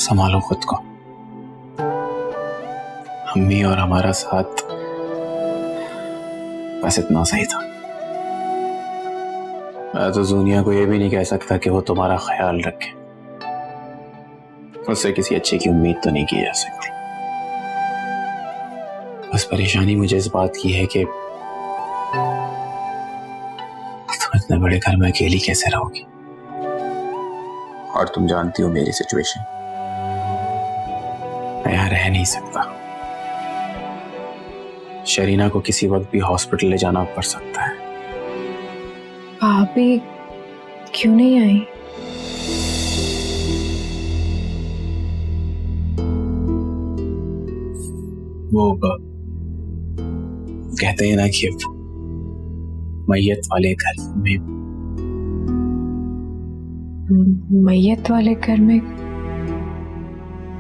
संभालो खुद को। अम्मी और हमारा साथ बस इतना सही था। मैं तो दुनिया को यह भी नहीं कह सकता कि वो तुम्हारा ख्याल रखे। उससे किसी अच्छे की उम्मीद तो नहीं की जा सकती। बस परेशानी मुझे इस बात की है कि तुम इतने बड़े घर में अकेली कैसे रहोगी। और तुम जानती हो मेरी सिचुएशन, मैं यहां रह नहीं सकता। शरीना को किसी वक्त भी हॉस्पिटल ले जाना पड़ सकता है। भाभी क्यों नहीं आई? वो कहते हैं ना कि मैयत वाले घर में मैयत वाले घर में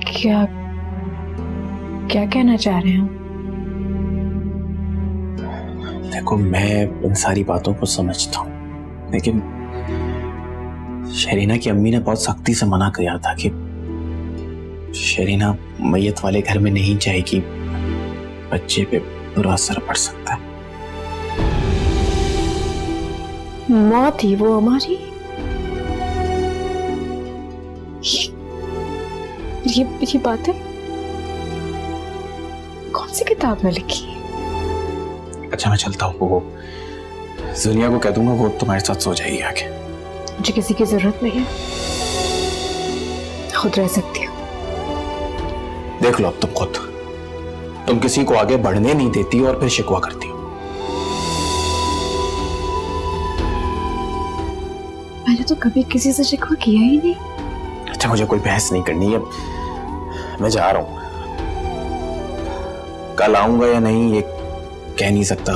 क्या क्या कहना चाह रहे हैं? देखो, मैं इन सारी बातों को समझता हूँ, लेकिन शरीना की अम्मी ने बहुत सख्ती से मना किया था कि शरीना मैयत वाले घर में नहीं जाएगी, बच्चे पे बुरा असर पड़ सकता है। मौत ही वो हमारी। ये बातें कौन सी किताब में लिखी? अच्छा, मैं चलता हूँ। वो दुनिया को कह दूंगा, वो तुम्हारे साथ सो जाएगी आके। मुझे किसी की जरूरत नहीं है, खुद रह सकती हूँ। देख लो अब तुम खुद, तुम किसी को आगे बढ़ने नहीं देती और फिर शिकवा करती हो। मैंने तो कभी किसी से शिकवा किया ही नहीं। अच्छा, मुझे कोई बहस नहीं करनी है, मैं जा रहा हूं। कल आऊंगा या नहीं ये कह नहीं सकता।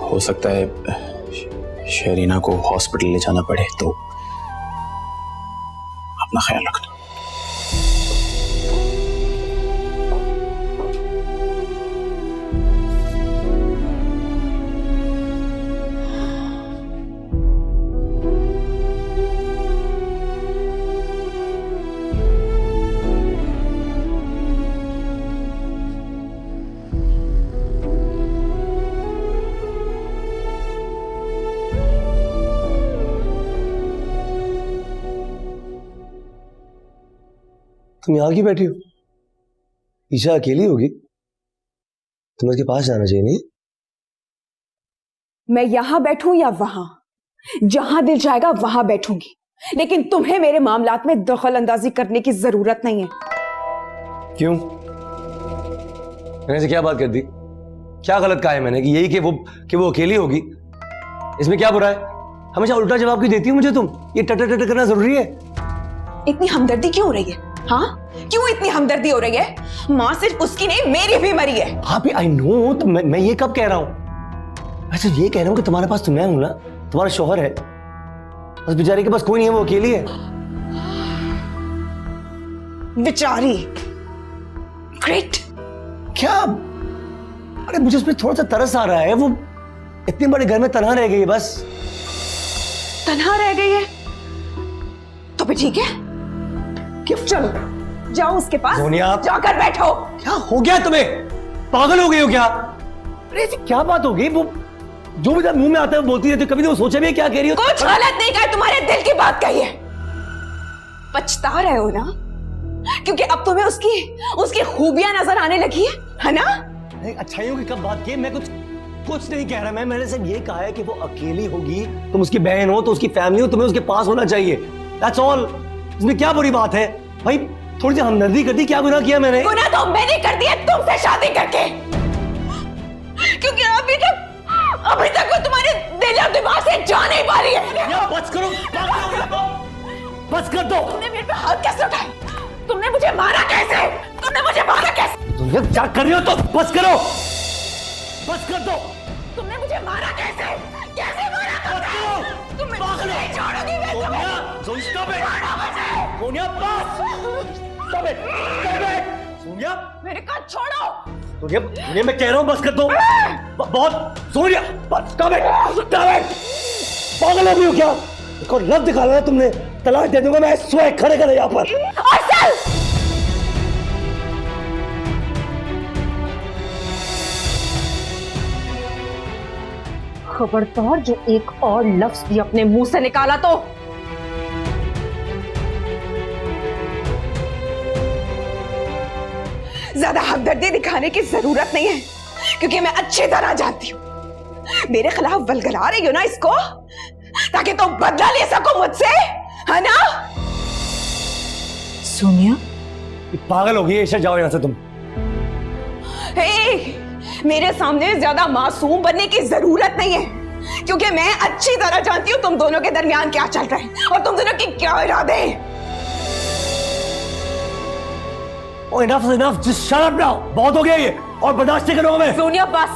हो सकता है शरीना को हॉस्पिटल ले जाना पड़े, तो अपना ख्याल रखना। तुम यहाँ क्यों बैठी हो? ईशा अकेली होगी, तुम्हें उसके पास जाना चाहिए। नहीं, मैं यहां बैठूं या वहां, जहां दिल जाएगा वहां बैठूंगी, लेकिन तुम्हें मेरे मामलात में दखल अंदाजी करने की जरूरत नहीं है। क्यों? मैंने से क्या बात कर दी? क्या गलत कहा है मैंने कि यही कि वो अकेली होगी? इसमें क्या बुरा है? हमेशा उल्टा जवाब क्यों देती हो मुझे तुम? ये टटर टटर करना जरूरी है? इतनी हमदर्दी क्यों हो रही है? हाँ, क्यों इतनी हमदर्दी हो रही है? माँ सिर्फ उसकी नहीं, मेरी भी मरी है। हाँ भी आई नो, तो मैं ये कब कह रहा हूँ? मैं तो ये कह रहा हूँ कि तुम्हारे पास तो मैं हूं ना, तुम्हारा शौहर है, बस बेचारी के पास कोई नहीं है, वो अकेली है। बेचारी? ग्रेट। क्या? अरे मुझे उसमें थोड़ा सा तरस आ रहा है। वो इतने बड़े घर में तन्हा रह गई है, बस तन्हा रह गई है तो भी ठीक है। क्यों? चलो जाओ उसके पास, जाकर बैठो। क्या हो गया तुम्हें? पागल हो गई हो क्या? अरे ऐसी क्या बात हो गई? वो जो भी मुंह में आता है वो बोलती रहती है, कभी तो सोचा भी है क्या कह रही हो? कुछ गलत नहीं कहा, तुम्हारे दिल की बात कही है। पछता रहे हो ना, क्योंकि अब तुम्हें उसकी खूबियां नजर आने लगी है ना? अच्छाइयों की कब बात की? मैं कुछ नहीं कह रहा। मैंने सिर्फ ये कहा है कि वो अकेली होगी, तुम उसकी बहन हो तो उसकी फैमिली हो, तुम्हें उसके पास होना चाहिए। That's all. इसमें क्या बुरी बात है भाई? थोड़ी सी हमदर्दी कर दी। क्या गुनाह किया मैंने? गुनाह तो मैंने कर दिया तुमसे शादी करके, क्योंकि अभी तक वो तुम्हारे दिल और दिमाग से जा नहीं पा रही है। बस करो, बस कर दो। तुमने मेरे पे हाथ कैसे उठाया? तुमने मुझे मारा कैसे? तुमने मुझे मारा कैसे? तुम ये क्या कर रही हो? तो बस करो, बस कर दो। तुमने मुझे मारा कैसे? कैसे मारा तुमने? तुम मुझे नहीं छोड़ोगी मैं तुम्हें। सोनिया बस, stop it, stop it। Sonia मेरे कान छोड़ो। सोनिया मैं कह रहा हूँ बस कर दो। बहुत सोनिया बस, stop it, stop it। पागल हो गई हो क्या? एक और लफ्ज़ निकाला है तुमने, तलाक दे दूंगा मैं, स्वयं खड़े खड़े यहाँ पर। अर्शद! खबरदार जो एक और लफ्ज भी अपने मुंह से निकाला तो ज्यादा हमदर्दी दिखाने की जरूरत नहीं है, क्योंकि मैं अच्छी तरह जानती हूं मेरे खिलाफ वलगला रही हो ना इसको, ताकि तुम बदला ले सको मुझसे, है ना? सोनिया, पागल हो गई ईशा, जाओ यहां से तुम। मेरे सामने ज्यादा मासूम बनने की जरूरत नहीं है, क्योंकि मैं अच्छी तरह जानती हूं तुम दोनों के दरमियान क्या चल रहा है और तुम दोनों की क्या इरादे हैं। Oh, enough is enough. Just shut up now. बहुत हो गया ये, और बर्दाश्त नहीं करूंगा मैं। सोनिया बस,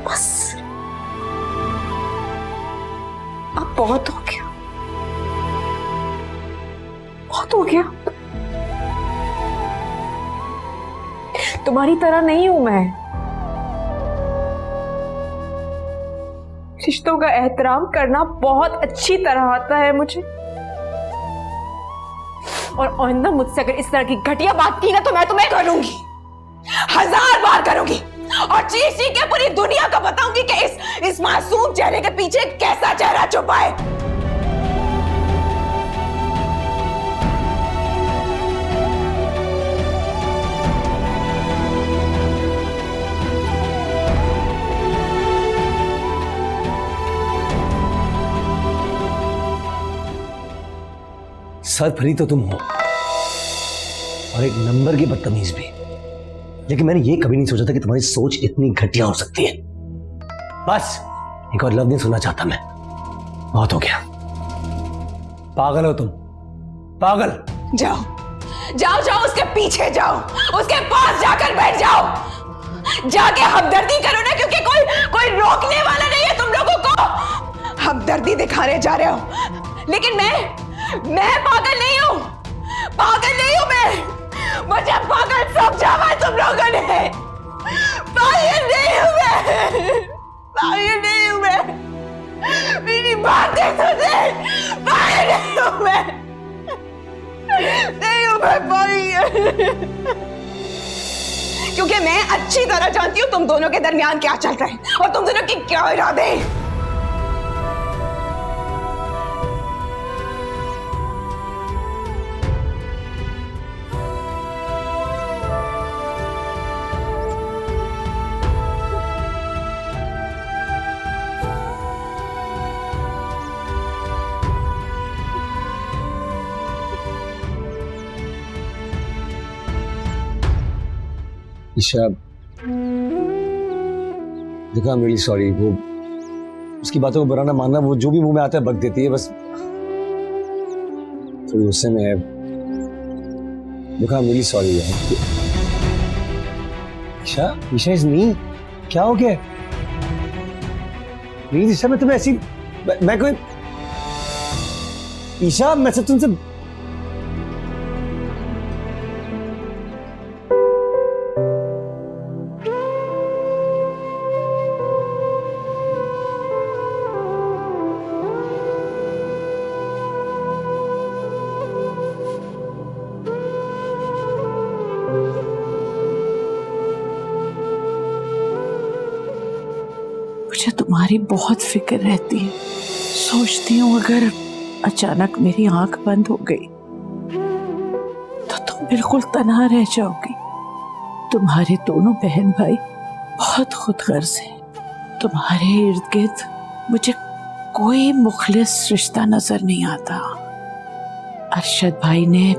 बस अब बहुत हो गया, बहुत हो गया। तुम्हारी तरह नहीं हूं मैं, रिश्तों का एहतराम करना बहुत अच्छी तरह आता है मुझे, और आइंदा मुझसे अगर इस तरह की घटिया बात की ना तो मैं तुम्हें करूंगी, 1000 बार करूंगी, और चीख चीख के पूरी दुनिया को बताऊंगी कि इस मासूम चेहरे के पीछे कैसा चेहरा छुपा है। सरफरी तो तुम हो, और एक नंबर की बदतमीज भी, लेकिन मैंने ये कभी नहीं सोचा था कि तुम्हारी सोच इतनी घटिया हो सकती है। बस एक और लफ्ज नहीं सुनना चाहता मैं, बहुत हो गया। पागल हो तुम, पागल। जाओ जाओ जाओ, उसके पीछे जाओ, उसके पास जाकर बैठ जाओ, जाके हमदर्दी करो ना, क्योंकि कोई रोकने वाला नहीं है तुम लोगों को। हमदर्दी दिखाने जा रहे हो, लेकिन मैं पागल नहीं हूं, पागल नहीं हूं मैं, मुझे पागल समझा है तुम लोगों ने। पागल नहीं हूं मैं, पागल नहीं हूं मैं, मेरी बातें सुने, पागल नहीं हूं मैं, नहीं हूं मैं पागल, क्योंकि मैं अच्छी तरह जानती हूं तुम दोनों के दरमियान क्या चल रहा है और तुम दोनों की क्या इरादे हैं। ईशा, देखो आई एम रियली सॉरी, वो उसकी बातों को बुरा ना मानना, वो जो भी मुंह में आता है बक देती है, बस थोड़ी गुस्से में है। देखो आई एम रियली सॉरी यार। ईशा, ईशा इज मी, क्या हो गया? प्लीज ईशा, मैं तुम्हें ऐसी, मैं कोई, ईशा मैं सब तुमसे, मुझे तुम्हारी बहुत फिक्र रहती है। सोचती हूँ अगर अचानक मेरी आंख बंद हो गई तो तुम बिल्कुल तन्हा रह जाओगी। तुम्हारे दोनों बहन भाई बहुत खुदगर्ज हैं। तुम्हारे इर्द गिर्द मुझे कोई मुखलिस रिश्ता नजर नहीं आता। अरशद भाई ने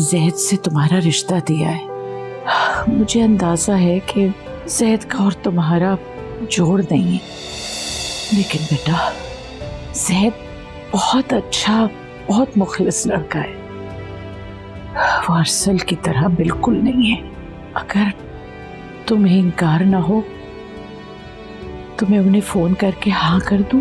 जैद से तुम्हारा रिश्ता दिया है। मुझे अंदाजा है कि जैद का और तुम्हारा जोड़ नहीं है, लेकिन बेटा जैद बहुत अच्छा, बहुत मुखलिस लड़का है। वो अरसल की तरह बिल्कुल नहीं है। अगर तुम्हें इनकार ना हो तो मैं उन्हें फोन करके हाँ कर दूं।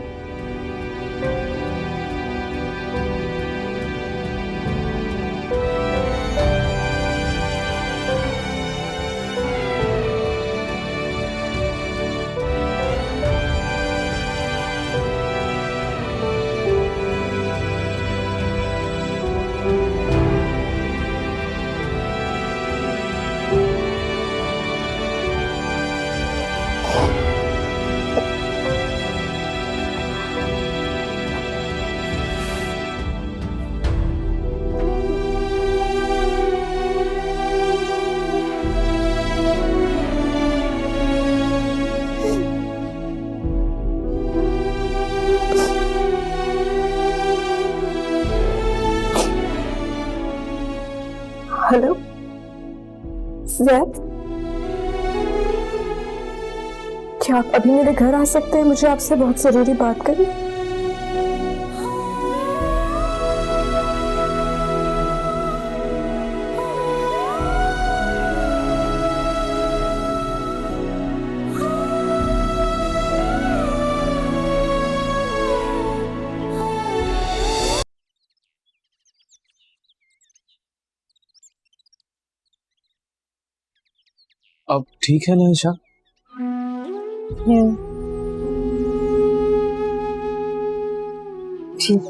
हेलो जैद, क्या आप अभी मेरे घर आ सकते हैं? मुझे आपसे बहुत जरूरी बात करनी। अब ठीक है ना ईशा? ठीक।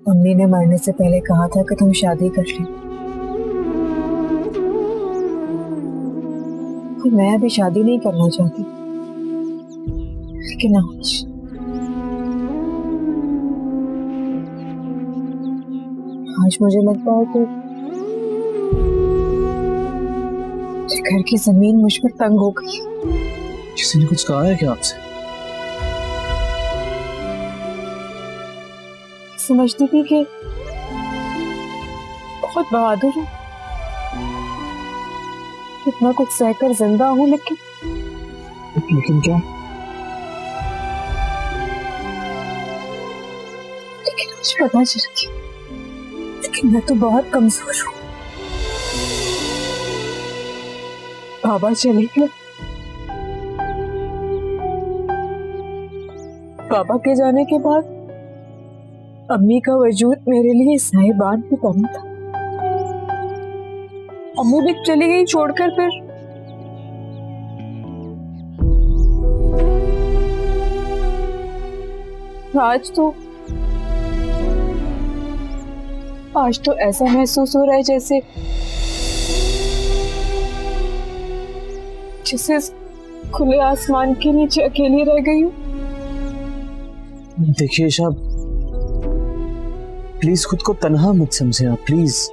मम्मी ने मरने से पहले कहा था कि तुम शादी कर ली, और मैं अभी शादी नहीं करना चाहती, लेकिन आज मुझे लगता है कि घर की जमीन मुझ पर तंग हो गई। किसी ने कुछ कहा है क्या आपसे? समझती थी कि बहुत बहादुर हूँ, कितना कुछ सहकर जिंदा हूँ, लेकिन क्या? लेकिन मुझे पता चल गया, लेकिन मैं तो बहुत कमजोर हूँ। बाबा चले गए। बाबा के जाने के बाद अम्मी का वजूद मेरे लिए साहिबान की तरह था। अम्मी भी चली गई छोड़कर, फिर आज तो ऐसा महसूस हो रहा है जैसे खुले आसमान के नीचे अकेली रह गई हूँ। देखिए ईशा, प्लीज खुद को तन्हा मत समझे आप, प्लीज।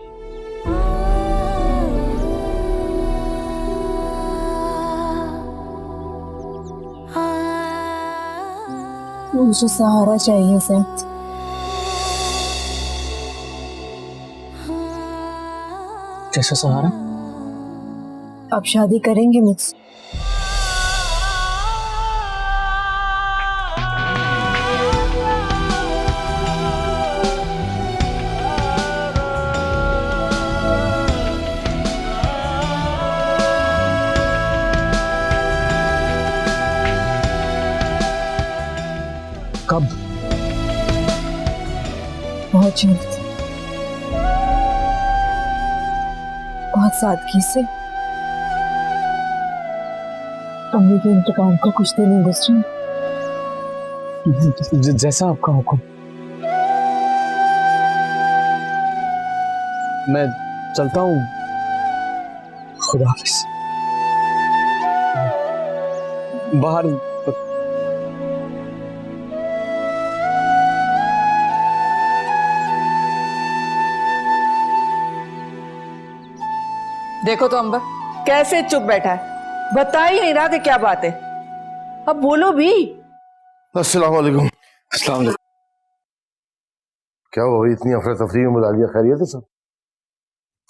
मुझे सहारा चाहिए सैद। कैसा सहारा? आप शादी करेंगे मुझसे? कब? बहुत जल्द, बहुत सादगी से। अम्मी के इंतकाम को कुछ दिन नहीं गुजरे। जैसा आपका हुक्म। मैं चलता हूँ, खुदा हाफिज। बाहर देखो तो अंबर कैसे चुप बैठा है, बता ही नहीं रहा कि क्या बात है। अब बोलो भी। अस्सलाम वालेकुम। अस्सलाम वालेकुम। क्या हुआ, इतनी अफरा तफरी में बुला लिया? खैरियत है सब?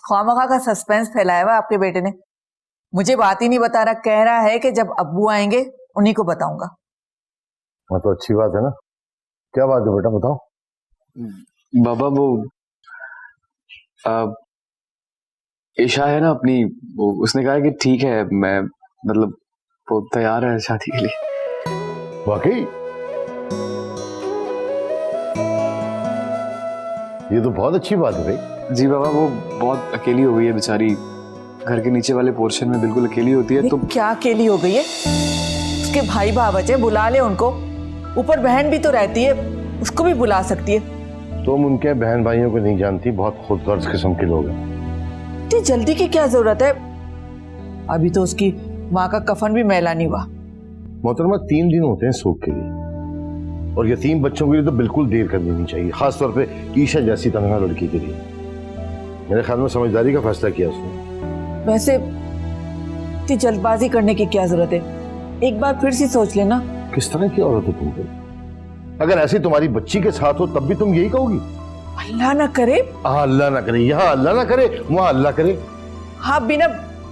ख्वामखा का सस्पेंस फैलाया हुआ आपके बेटे ने, मुझे बात ही नहीं बता रहा। कह रहा है कि जब अब्बू आएंगे उन्हीं को बताऊंगा। हाँ तो अच्छी बात है ना। क्या बात है बेटा, बताओ। बाबा वो ईशा है ना अपनी, वो उसने कहा कि ठीक है, मैं मतलब वो तैयार है शादी के लिए। वाकई? ये तो बहुत अच्छी बात है भाई। जी बाबा, वो बहुत अकेली हो गई है बेचारी, घर के नीचे वाले पोर्शन में बिल्कुल अकेली होती है। तो क्या अकेली हो गई है? उसके भाई भावच है, बुला ले उनको। ऊपर बहन भी तो रहती है, उसको भी बुला सकती है। तुम उनके बहन भाइयों को नहीं जानती, बहुत खुदगर्ज किस्म के लोग हैं। इतनी जल्दी की क्या जरूरत है? अभी तो उसकी माँ का कफन भी मैला नहीं हुआ। मोहतरमा 3 दिन होते हैं सूख के लिए, और यतीम बच्चों के लिए तो बिल्कुल देर करनी नहीं चाहिए, खासतौर पे ईशा जैसी तनहा लड़की के लिए। मेरे ख्याल में समझदारी का फैसला किया उसने। वैसे इतनी जल्दबाजी करने की क्या जरूरत है? एक बार फिर से सोच लेना। किस तरह की औरत हो तुम? अगर ऐसी तुम्हारी बच्ची के साथ हो तब भी तुम यही कहोगी? अल्लाह ना करे। हाँ, अल्लाह ना करे, यहाँ अल्लाह ना करे, वहाँ अल्लाह करे। हाँ, बिना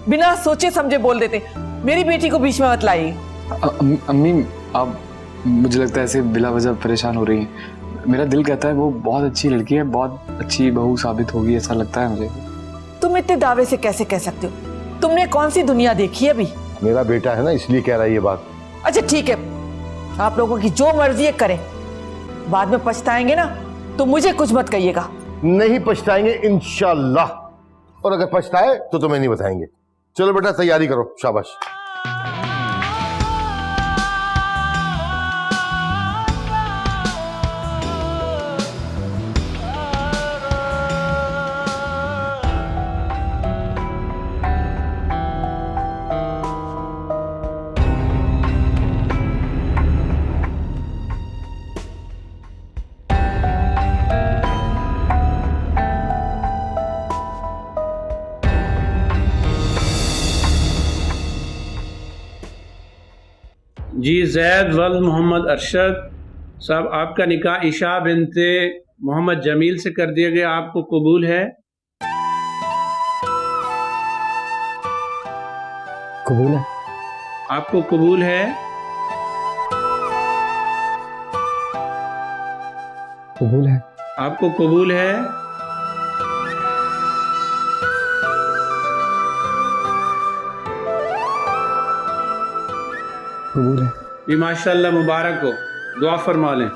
बिना सोचे समझे बोल देते। मेरी बेटी को बीच में मत लाइए। अम्मी आप मुझे लगता है ऐसे बिला वजह परेशान हो रही हैं। मेरा दिल कहता है वो बहुत अच्छी लड़की है, बहुत अच्छी बहू साबित होगी, ऐसा लगता है मुझे। तुम इतने दावे से कैसे कह सकते हो? तुमने कौन सी दुनिया देखी है अभी? मेरा बेटा है ना, इसलिए कह रहा है ये बात। अच्छा ठीक है, आप लोगों की जो मर्जी है करें, बाद में पछताएंगे ना तो मुझे कुछ मत कहिएगा। नहीं पछताएंगे इंशाल्लाह, और अगर पछताए तो तुम्हें नहीं बताएंगे। चलो बेटा तैयारी करो, शाबाश। जी जैद वल मोहम्मद अरशद साहब, आपका निकाह ईशा बिनते मोहम्मद जमील से कर दिया गया, आपको कबूल है? कबूल है। आपको कबूल है? कबूल है। आपको कबूल है? कबूल है। जी माशाल्लाह, मुबारक हो, दुआ फरमा लें।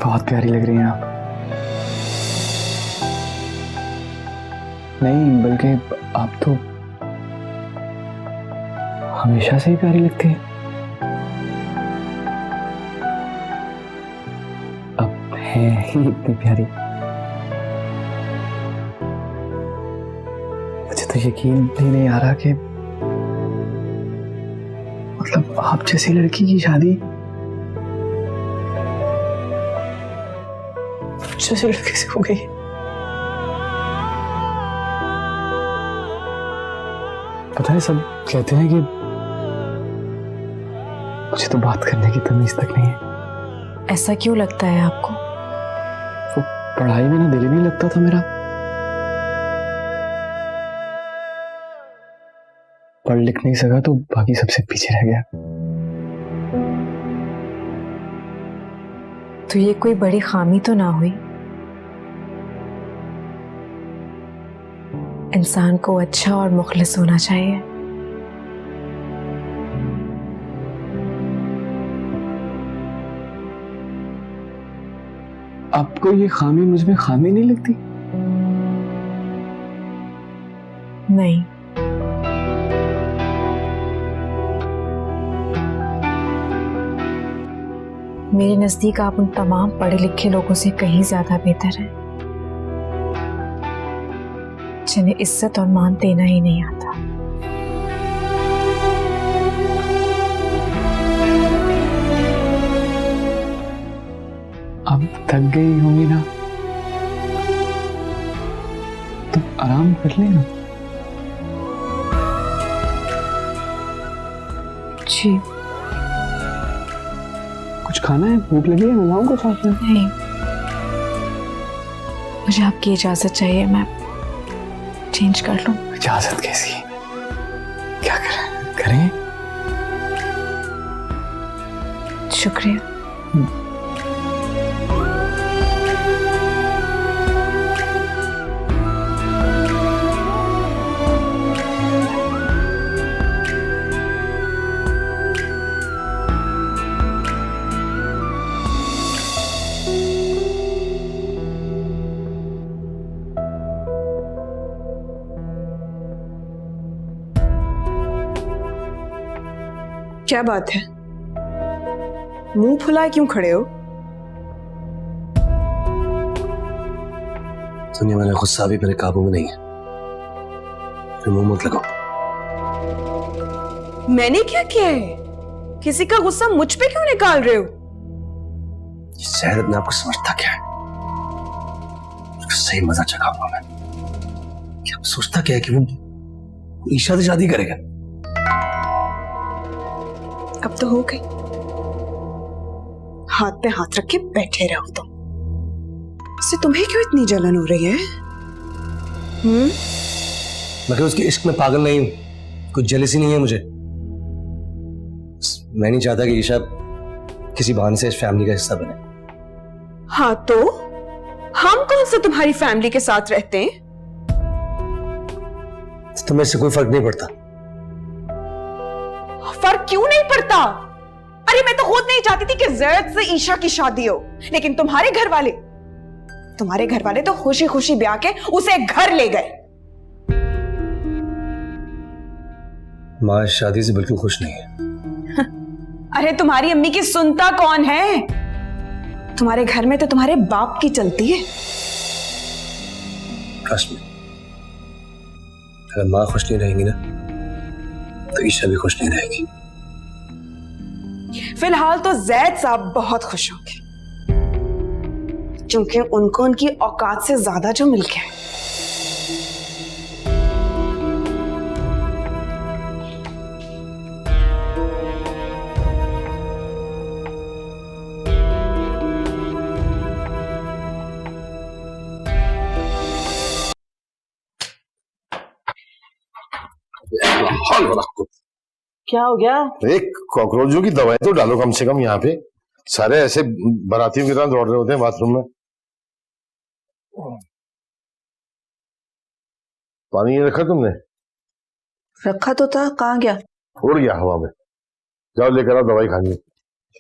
बहुत प्यारी लग रही हैं आप। नहीं बल्कि आप तो हमेशा से ही प्यारी लगती है। अब है ही इतनी प्यारी। मुझे तो यकीन भी नहीं आ रहा कि मतलब आप जैसी लड़की की शादी जैसे लड़के से हो गई। पता है सब कहते हैं कि मुझे तो बात करने की तमीज तक नहीं है। ऐसा क्यों लगता है आपको? वो पढ़ाई में ना दिल ही नहीं लगता था मेरा। पढ़ लिख नहीं सका तो बाकी सबसे पीछे रह गया। तो ये कोई बड़ी खामी तो ना हुई? इंसान को अच्छा और मुखलिस होना चाहिए। आपको ये खामी मुझ में खामी नहीं लगती? नहीं, मेरे नजदीक आप उन तमाम पढ़े लिखे लोगों से कहीं ज्यादा बेहतर हैं, जिन्हें इज्जत और मान देना ही नहीं आता। अब थक गई होंगी ना, तो आराम कर लेना। जी कुछ खाना है? भूख लगी है? मंगाऊं कुछ आपको? नहीं, मुझे आपकी इजाजत चाहिए, मैं चेंज कर लूं। इजाजत कैसी? क्या करें? शुक्रिया। क्या बात है, मुंह फुलाए क्यों खड़े हो? दुनिया मेरा गुस्सा भी मेरे काबू में नहीं है, मुंह मत लगाओ। मैंने क्या किया है? किसी का गुस्सा मुझ पे क्यों निकाल रहे हो? शहर अपने आप को समझता क्या है? सही मजा चखाऊंगा मैं। क्या सोचता क्या है कि वो ईशा से शादी करेगा? अब तो हो गई, हाथ पे हाथ रख के बैठे रहो तुम। इससे तुम्हें क्यों इतनी जलन हो रही है? मैं उसके इश्क में पागल नहीं हूं, कुछ जेलसी नहीं है मुझे। मैं नहीं चाहता कि ईशा किसी बहाने से इस फैमिली का हिस्सा बने। हाँ तो हम कौन से तुम्हारी फैमिली के साथ रहते हैं? तुम्हें इससे कोई फर्क नहीं पड़ता? फर्क क्यों नहीं पड़ता? अरे मैं तो खुद नहीं चाहती थी कि जैद से ईशा की शादी हो, लेकिन तुम्हारे घर वाले तो खुशी खुशी ब्याह के उसे घर ले गए। माँ इस शादी से बिल्कुल खुश नहीं है। अरे तुम्हारी अम्मी की सुनता कौन है? तुम्हारे घर में तो तुम्हारे बाप की चलती है। ट्रस्ट में, अगर माँ खुश नहीं रहेंगी ना तो ईशा भी खुश नहीं रहेगी। फिलहाल तो जैद साहब बहुत खुश होंगे, क्योंकि उनको उनकी औकात से ज्यादा जो मिल गया है। क्या हो गया? एक कॉकरोचों की दवाई तो डालो कम से कम। यहाँ पे सारे ऐसे बारातियों की तरह दौड़ रहे होते हैं बाथरूम में। पानी ये रखा तुमने? रखा तो था, कहाँ गया? उड़ गया हवा में। जाओ लेकर आओ, दवाई खानी।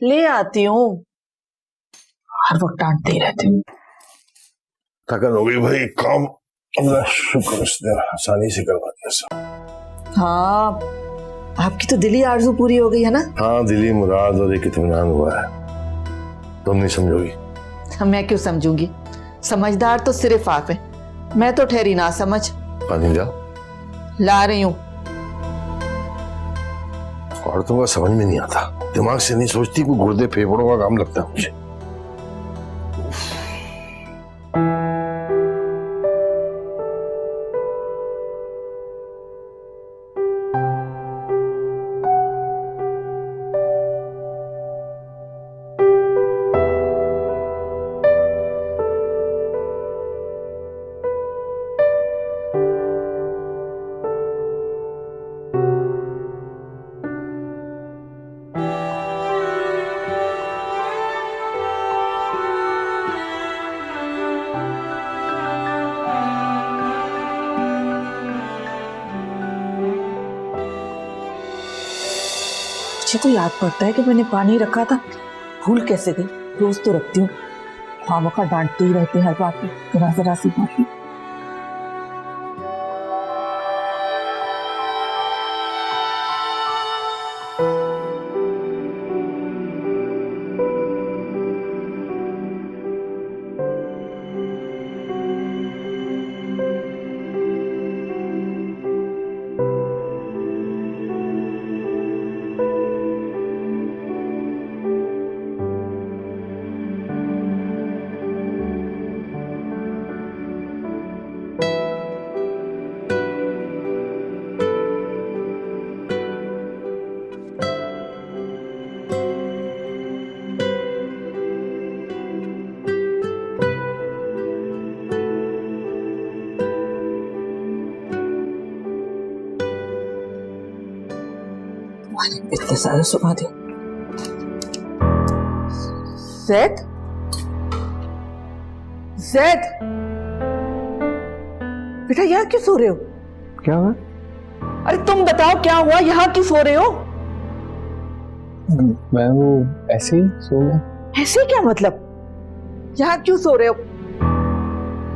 ले आती हूँ। हर वक्त डांटते ही रहते हूँ। थकन हो गई भाई, काम शुक्र उसने आसानी से करवा दिया सब। हाँ, आपकी तो दिली आरज़ू पूरी हो गई है ना? हाँ, दिली मुराद और एक इत्मीनान हुआ है। तुम नहीं समझोगी? मैं क्यों समझूंगी? समझदार तो सिर्फ आप हैं, मैं तो ठहरी ना समझ। पानी ला। ला रही हूँ। औरतों का समझ में नहीं आता, दिमाग से नहीं सोचती, को गुर्दे फेफड़ों का काम लगता है मुझे। मुझे तो याद पड़ता है कि मैंने पानी रखा था, भूल कैसे गई? रोज तो रखती हूँ, खामखा डांटते ही रहते हर बात पे, जरा जरा सी बात पे। इतने सारे सुना दे। जैद, जैद, बेटा यहाँ क्यों सो रहे हो? क्या हुआ? अरे तुम बताओ क्या हुआ, यहाँ क्यों सो रहे हो? मैं वो ऐसे ही सो गया। ऐसे क्या मतलब? यहाँ क्यों सो रहे हो?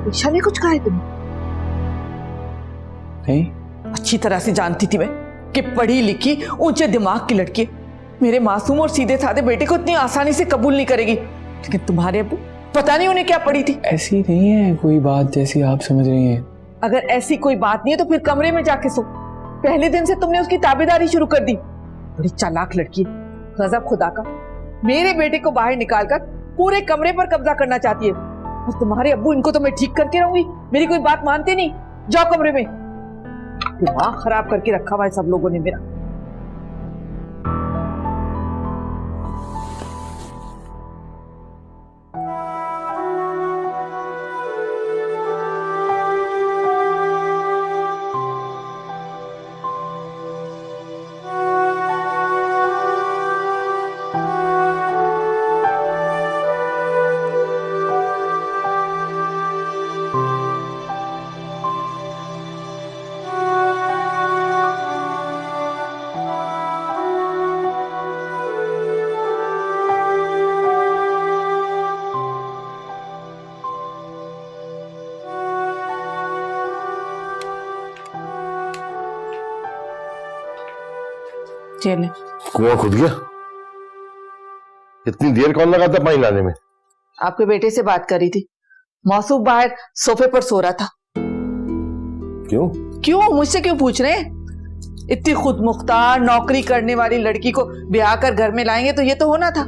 ईशा ने कुछ कहा है तुम्हें? नहीं। अच्छी तरह से जानती थी मैं कि पढ़ी लिखी ऊंचे दिमाग की लड़की मेरे मासूम और सीधे साधे बेटे को इतनी आसानी से कबूल नहीं करेगी। लेकिन तुम्हारे अब्बू पता नहीं उन्हें क्या पड़ी थी। ऐसी नहीं है कोई बात जैसी आप समझ रही हैं। अगर ऐसी कोई बात नहीं है तो फिर कमरे में जाके सो। पहले दिन से तुमने उसकी ताबेदारी शुरू कर दी। बड़ी चालाक लड़की है, गजब खुदा का। मेरे बेटे को बाहर निकालकर पूरे कमरे पर कब्जा करना चाहती है। और तुम्हारे अब्बू, इनको तो मैं ठीक करके रहूंगी, मेरी कोई बात मानते नहीं। जाओ कमरे में। दिमाग खराब करके रखा हुआ है सब लोगों ने मेरा। चले कुआं खुद गया? इतनी देर कौन लगाता पानी लाने में? आपके बेटे से बात करी थी। मौसूफ बाहर सोफे पर सो रहा था। क्यों? क्यों? मुझसे क्यों पूछ रहे हैं? इतनी खुद मुख्तार नौकरी करने वाली लड़की को ब्याह कर घर में लाएंगे तो ये तो होना था।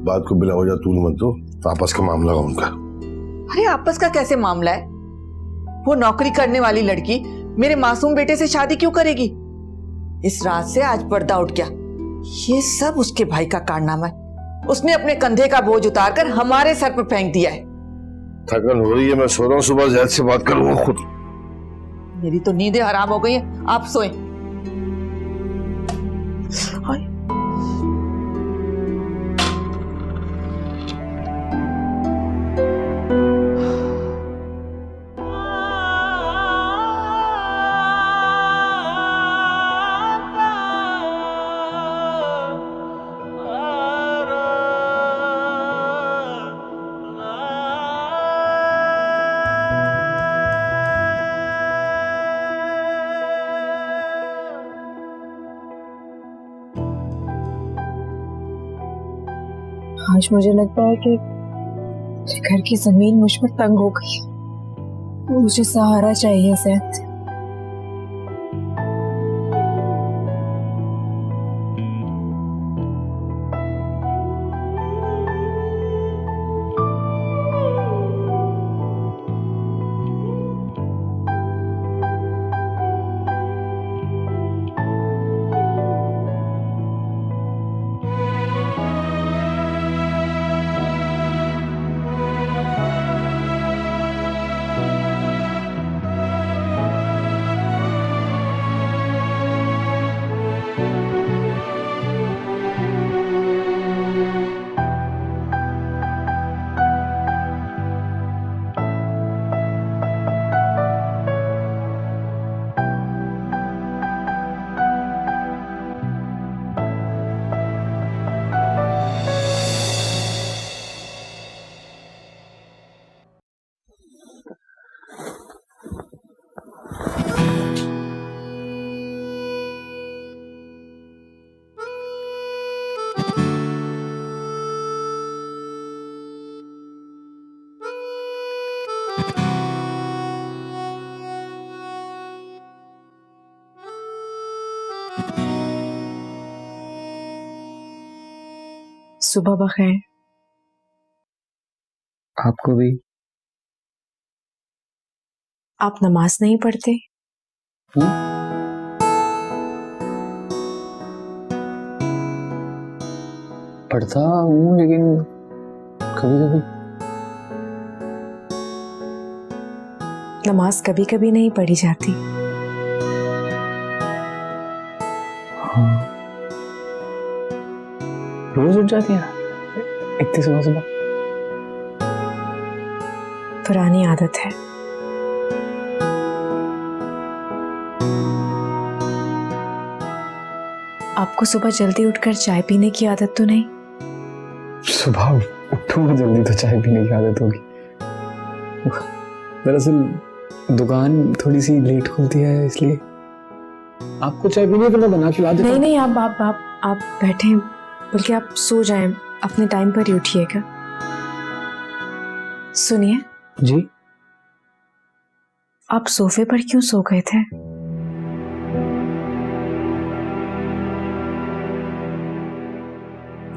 बात को बिला वजह तूल मत दो, आपस का मामला है उनका। अरे आपस का कैसे मामला है? वो नौकरी करने वाली लड़की मेरे मासूम बेटे से शादी क्यों करेगी? इस रात से आज पर्दा उठ गया। ये सब उसके भाई का कारनामा है। उसने अपने कंधे का बोझ उतारकर हमारे सर पर फेंक दिया है। थकन हो रही है, मैं सो रहा हूँ, सुबह जैद से बात करूंगा खुद। मेरी तो नींदें हराम हो गई हैं, आप सोएं। आज मुझे लगता है कि घर की जमीन मुझ पर तंग हो गई। मुझे सहारा चाहिए ज़ैद। सुबह बखैर। आपको भी। आप नमाज नहीं पढ़ते? पढ़ता हूँ लेकिन कभी कभी। नमाज कभी कभी नहीं पढ़ी जाती। हाँ, रोज उठ जाती है इतनी सुबह सुबह? पुरानी आदत है। आपको सुबह जल्दी उठकर चाय पीने की आदत तो नहीं? सुबह उठूंगा जल्दी तो चाय पीने की आदत होगी। दरअसल दुकान थोड़ी सी लेट खुलती है, इसलिए आपको चाय पीनी है तो मैं बना के ला देता हूं। नहीं, आप बैठे, बल्कि आप सो जाएं, अपने टाइम पर ही उठिएगा। सुनिए, जी? आप सोफे पर क्यों सो गए थे?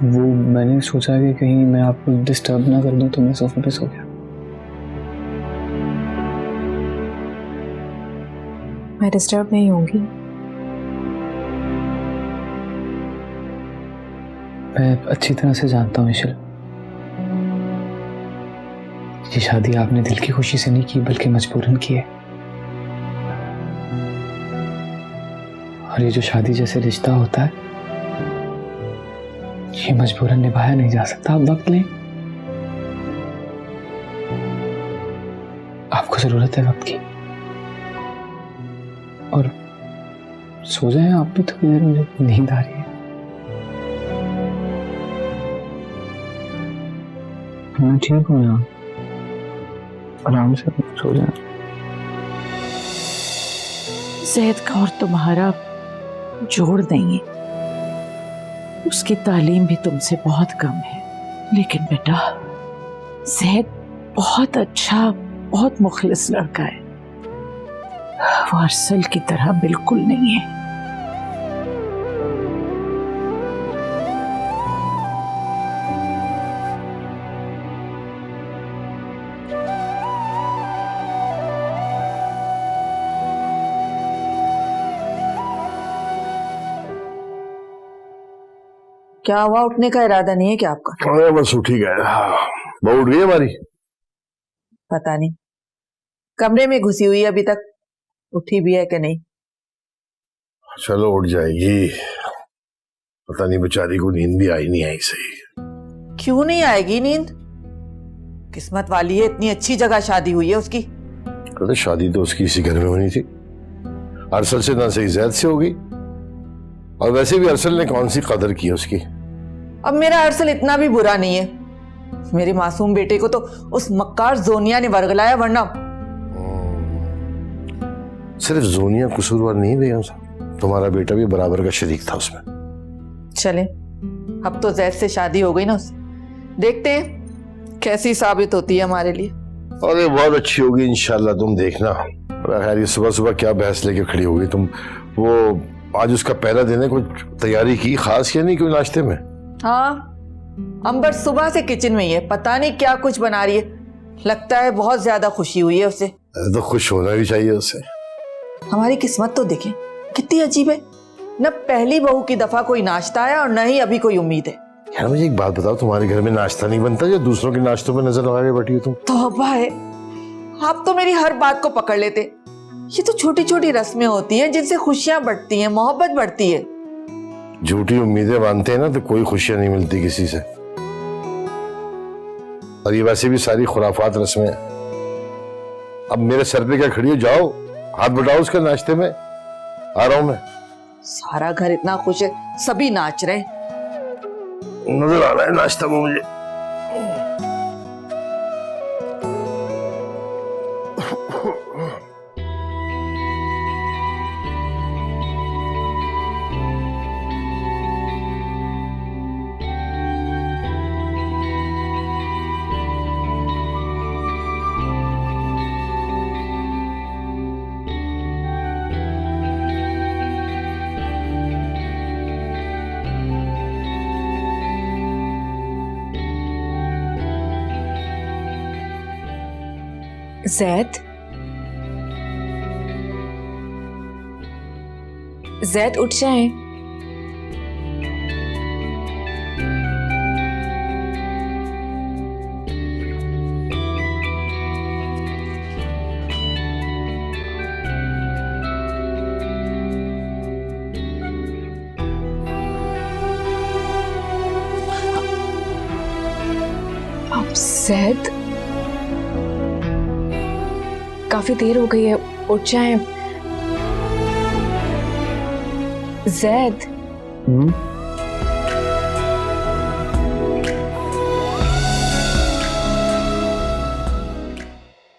वो मैंने सोचा कि कहीं मैं आपको डिस्टर्ब ना कर दूं, तो मैं सोफे पे सो गया। मैं डिस्टर्ब नहीं होंगी? मैं अच्छी तरह से जानता हूँ ईशल, ये शादी आपने दिल की खुशी से नहीं की बल्कि मजबूरन की है। और ये जो शादी जैसे रिश्ता होता है, ये मजबूरन निभाया नहीं जा सकता। आप वक्त लें, आपको जरूरत है वक्त की। और सो जाएं आप भी, थोड़ी देर मुझे नींद आ रही है। मैं ठीक हूँ यहाँ, आराम से सो जाएं। ज़ैद का और तुम्हारा जोड़ नहीं है, उसकी तालीम भी तुमसे बहुत कम है, लेकिन बेटा ज़ैद बहुत अच्छा, बहुत मुखलिस लड़का है। वो अरसल की तरह बिल्कुल नहीं है। क्या हुआ, उठने का इरादा नहीं है क्या आपका? अरे बस उठ ही गया। बहू उठ गई हमारी? पता नहीं, कमरे में घुसी हुई है अभी तक, उठी भी है कि नहीं। चलो उठ जाएगी, पता नहीं बेचारी को नींद भी आई नहीं आई सही। क्यों नहीं आएगी नींद? किस्मत वाली है, इतनी अच्छी जगह शादी हुई है उसकी। अरे शादी तो उसकी इसी घर में होनी थी, अरसल से ना सही ज़ैद से होगी। और वैसे भी अरसल ने कौन सी कदर की उसकी। अब मेरा अरसल इतना भी बुरा नहीं है, मेरे मासूम बेटे को तो उस मक्कार जोनिया ने वर्गलाया, वरना सिर्फ जोनिया कसूरवार नहीं बेगम साहब, तुम्हारा बेटा भी बराबर का शरीक था उसमें। चले, अब तो ज़ैद से शादी हो गई ना उससे, देखते हैं कैसी साबित होती है हमारे लिए। अरे बहुत अच्छी होगी इंशाल्लाह, तुम देखना। खैर ये सुबह सुबह क्या बहस लेके खड़ी होगी तुम? वो आज उसका पहला दिन है, कुछ तैयारी की खास या नहीं कोई नाश्ते में? हाँ, अंबर सुबह से किचन में ही है, पता नहीं क्या कुछ बना रही है, लगता है बहुत ज्यादा खुशी हुई है उसे। तो खुश होना भी चाहिए उसे। हमारी किस्मत तो देखें कितनी अजीब है, न पहली बहू की दफा कोई नाश्ता आया और न ही अभी कोई उम्मीद है। यार मुझे एक बात बताओ, तुम्हारे घर में नाश्ता नहीं बनता या दूसरों के नाश्तों पे नजर लगा के बैठी हो तुम? तौबा है, आप तो मेरी हर बात को पकड़ लेते। ये तो छोटी छोटी रस्में होती हैं जिनसे खुशियां बढ़ती हैं, मोहब्बत बढ़ती है। झूठी उम्मीदें बांधते हैं ना तो कोई खुशियां नहीं मिलती किसी से। और ये वैसे भी सारी खुराफात रस्में हैं। अब मेरे सर पे क्या खड़ी हो, जाओ हाथ बढ़ाओ उसके नाश्ते में, आ रहा हूं मैं। सारा घर इतना खुश है, सभी नाच रहे हैं। नजर आ रहा है नाश्ता में मुझे। ज़ैद, ज़ैद उठ जाएं। आप जैद, काफी देर हो गई है, उठ जाएं। जैद,